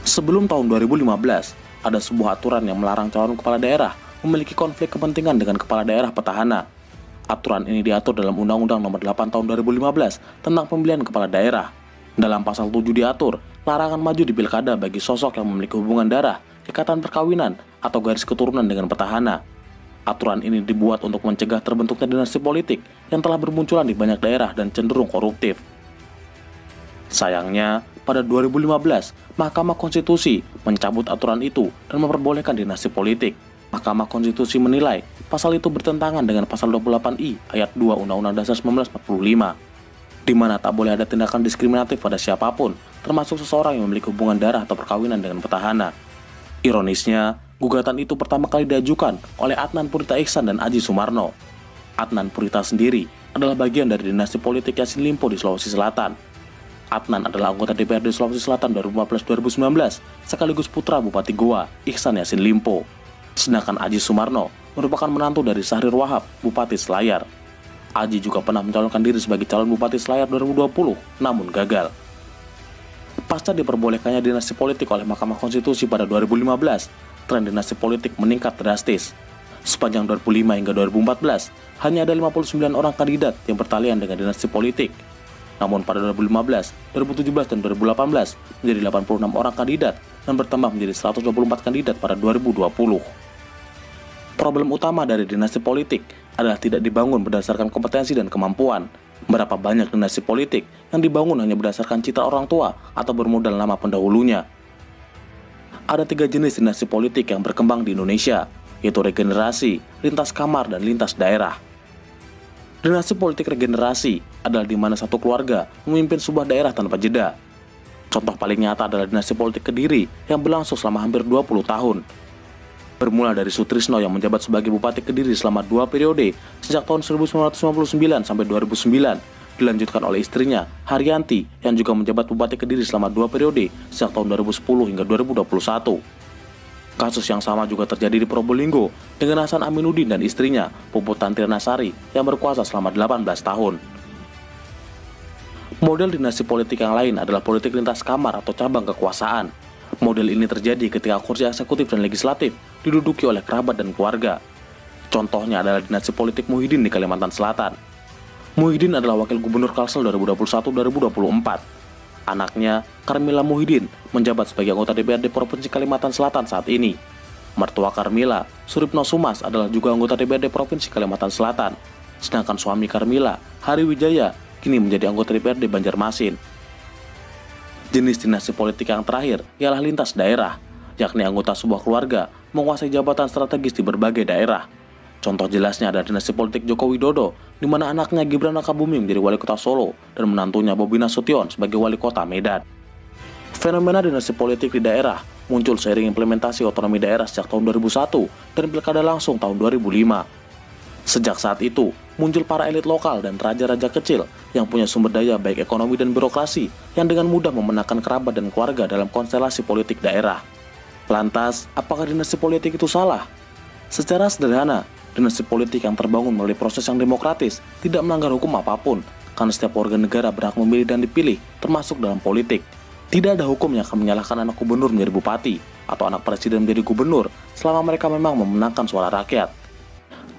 Sebelum tahun 2015, ada sebuah aturan yang melarang calon kepala daerah memiliki konflik kepentingan dengan kepala daerah petahana. Aturan ini diatur dalam Undang-Undang Nomor 8 Tahun 2015 tentang pemilihan kepala daerah. Dalam pasal 7 diatur, larangan maju di pilkada bagi sosok yang memiliki hubungan darah, ikatan perkawinan, atau garis keturunan dengan petahana. Aturan ini dibuat untuk mencegah terbentuknya dinasti politik yang telah bermunculan di banyak daerah dan cenderung koruptif. Sayangnya, pada 2015, Mahkamah Konstitusi mencabut aturan itu dan memperbolehkan dinasti politik. Mahkamah Konstitusi menilai pasal itu bertentangan dengan pasal 28I ayat 2 Undang-Undang Dasar 1945, di mana tak boleh ada tindakan diskriminatif pada siapapun, termasuk seseorang yang memiliki hubungan darah atau perkawinan dengan petahana. Ironisnya, gugatan itu pertama kali diajukan oleh Adnan Purita Ihsan dan Aji Sumarno. Adnan Purita sendiri adalah bagian dari dinasti politik Yassin Limpo di Sulawesi Selatan. Adnan adalah anggota DPRD Sulawesi Selatan 2015-2019, sekaligus putra Bupati Goa, Ihsan Yassin Limpo. Sedangkan Aji Sumarno merupakan menantu dari Syahrir Wahab, Bupati Selayar. Aji juga pernah mencalonkan diri sebagai calon Bupati Selayar 2020, namun gagal. Pasca diperbolehkannya dinasti politik oleh Mahkamah Konstitusi pada 2015, tren dinasti politik meningkat drastis. Sepanjang 2005 hingga 2014, hanya ada 59 orang kandidat yang bertalian dengan dinasti politik. Namun pada 2015, 2017, dan 2018 menjadi 86 orang kandidat dan bertambah menjadi 124 kandidat pada 2020. Problem utama dari dinasti politik adalah tidak dibangun berdasarkan kompetensi dan kemampuan. Berapa banyak dinasti politik yang dibangun hanya berdasarkan citra orang tua atau bermodal nama pendahulunya. Ada 3 jenis dinasti politik yang berkembang di Indonesia, yaitu regenerasi, lintas kamar, dan lintas daerah. Dinasti politik regenerasi adalah di mana satu keluarga memimpin sebuah daerah tanpa jeda. Contoh paling nyata adalah dinasti politik Kediri yang berlangsung selama hampir 20 tahun. Bermula dari Sutrisno yang menjabat sebagai Bupati Kediri selama 2 periode sejak tahun 1999 sampai 2009, dilanjutkan oleh istrinya, Haryanti, yang juga menjabat Bupati Kediri selama 2 periode sejak tahun 2010 hingga 2021. Kasus yang sama juga terjadi di Probolinggo dengan Hasan Aminuddin dan istrinya, Puput Tantri Nasari, yang berkuasa selama 18 tahun. Model dinasti politik yang lain adalah politik lintas kamar atau cabang kekuasaan. Model ini terjadi ketika kursi eksekutif dan legislatif diduduki oleh kerabat dan keluarga. Contohnya adalah dinasti politik Muhyiddin di Kalimantan Selatan. Muhyiddin adalah wakil gubernur Kalsel 2021-2024. Anaknya, Karmila Muhyiddin, menjabat sebagai anggota DPRD Provinsi Kalimantan Selatan saat ini. Mertua Karmila, Suripno Sumas, adalah juga anggota DPRD Provinsi Kalimantan Selatan. Sedangkan suami Karmila, Hari Wijaya, kini menjadi anggota DPRD Banjarmasin. Jenis dinasti politik yang terakhir ialah lintas daerah, yakni anggota sebuah keluarga menguasai jabatan strategis di berbagai daerah. Contoh jelasnya ada dinasti politik Joko Widodo, di mana anaknya Gibran Rakabuming menjadi wali kota Solo dan menantunya Bobi Nasution sebagai wali kota Medan. Fenomena dinasti politik di daerah muncul seiring implementasi otonomi daerah sejak tahun 2001 dan pilkada langsung tahun 2005. Sejak saat itu, muncul para elit lokal dan raja-raja kecil yang punya sumber daya baik ekonomi dan birokrasi yang dengan mudah memenangkan kerabat dan keluarga dalam konstelasi politik daerah. Lantas, apakah dinasti politik itu salah? Secara sederhana, dinasti politik yang terbangun melalui proses yang demokratis tidak melanggar hukum apapun, karena setiap warga negara berhak memilih dan dipilih, termasuk dalam politik. Tidak ada hukum yang akan menyalahkan anak gubernur menjadi bupati, atau anak presiden menjadi gubernur, selama mereka memang memenangkan suara rakyat.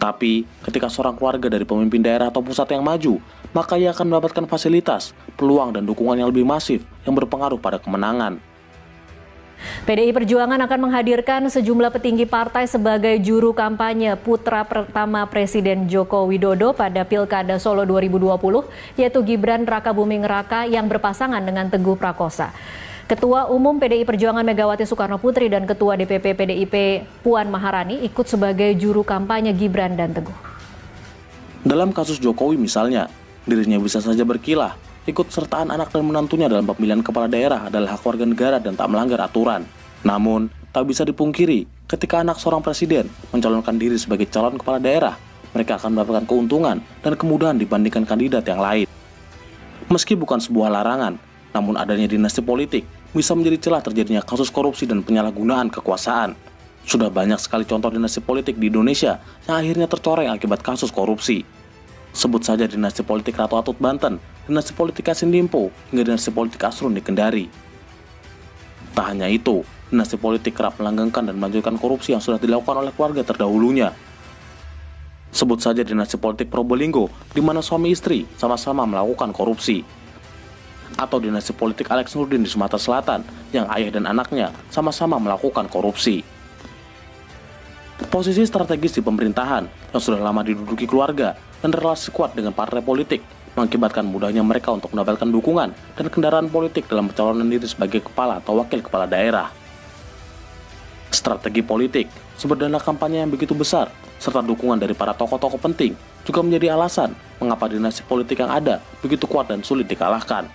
Tapi, ketika seorang keluarga dari pemimpin daerah atau pusat yang maju, maka ia akan mendapatkan fasilitas, peluang, dan dukungan yang lebih masif yang berpengaruh pada kemenangan. PDI Perjuangan akan menghadirkan sejumlah petinggi partai sebagai juru kampanye putra pertama Presiden Joko Widodo pada Pilkada Solo 2020, yaitu Gibran Rakabuming Raka yang berpasangan dengan Teguh Prakosa. Ketua Umum PDI Perjuangan Megawati Soekarno Putri dan Ketua DPP PDIP Puan Maharani ikut sebagai juru kampanye Gibran dan Teguh. Dalam kasus Jokowi misalnya, dirinya bisa saja berkilah. Ikut sertaan anak dan menantunya dalam pemilihan kepala daerah adalah hak warga negara dan tak melanggar aturan. Namun, tak bisa dipungkiri, ketika anak seorang presiden mencalonkan diri sebagai calon kepala daerah, mereka akan mendapatkan keuntungan dan kemudahan dibandingkan kandidat yang lain. Meski bukan sebuah larangan, namun adanya dinasti politik bisa menjadi celah terjadinya kasus korupsi dan penyalahgunaan kekuasaan. Sudah banyak sekali contoh dinasti politik di Indonesia yang akhirnya tercoreng akibat kasus korupsi. Sebut saja dinasti politik Ratu Atut Banten, dinasti politik Yassin Limpo, hingga dinasti politik Asrun di Kendari. Tak hanya itu, dinasti politik kerap melanggengkan dan melanjutkan korupsi yang sudah dilakukan oleh keluarga terdahulunya. Sebut saja dinasti politik Probolinggo, di mana suami istri sama-sama melakukan korupsi. Atau dinasti politik Alex Nurdin di Sumatera Selatan, yang ayah dan anaknya sama-sama melakukan korupsi. Posisi strategis di pemerintahan yang sudah lama diduduki keluarga dan relasi kuat dengan partai politik mengakibatkan mudahnya mereka untuk mendapatkan dukungan dan kendaraan politik dalam pencalonan diri sebagai kepala atau wakil kepala daerah. Strategi politik, sumber dana kampanye yang begitu besar, serta dukungan dari para tokoh-tokoh penting juga menjadi alasan mengapa dinasti politik yang ada begitu kuat dan sulit dikalahkan.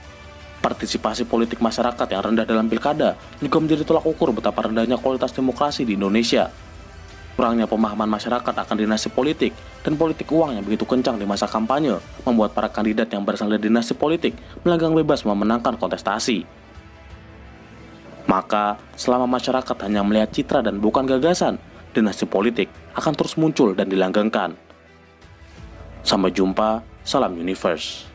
Partisipasi politik masyarakat yang rendah dalam pilkada juga menjadi tolak ukur betapa rendahnya kualitas demokrasi di Indonesia. Kurangnya pemahaman masyarakat akan dinasti politik dan politik uang yang begitu kencang di masa kampanye membuat para kandidat yang berasal dari dinasti politik melanggang bebas memenangkan kontestasi. Maka, selama masyarakat hanya melihat citra dan bukan gagasan, dinasti politik akan terus muncul dan dilanggengkan. Sampai jumpa, salam Universe.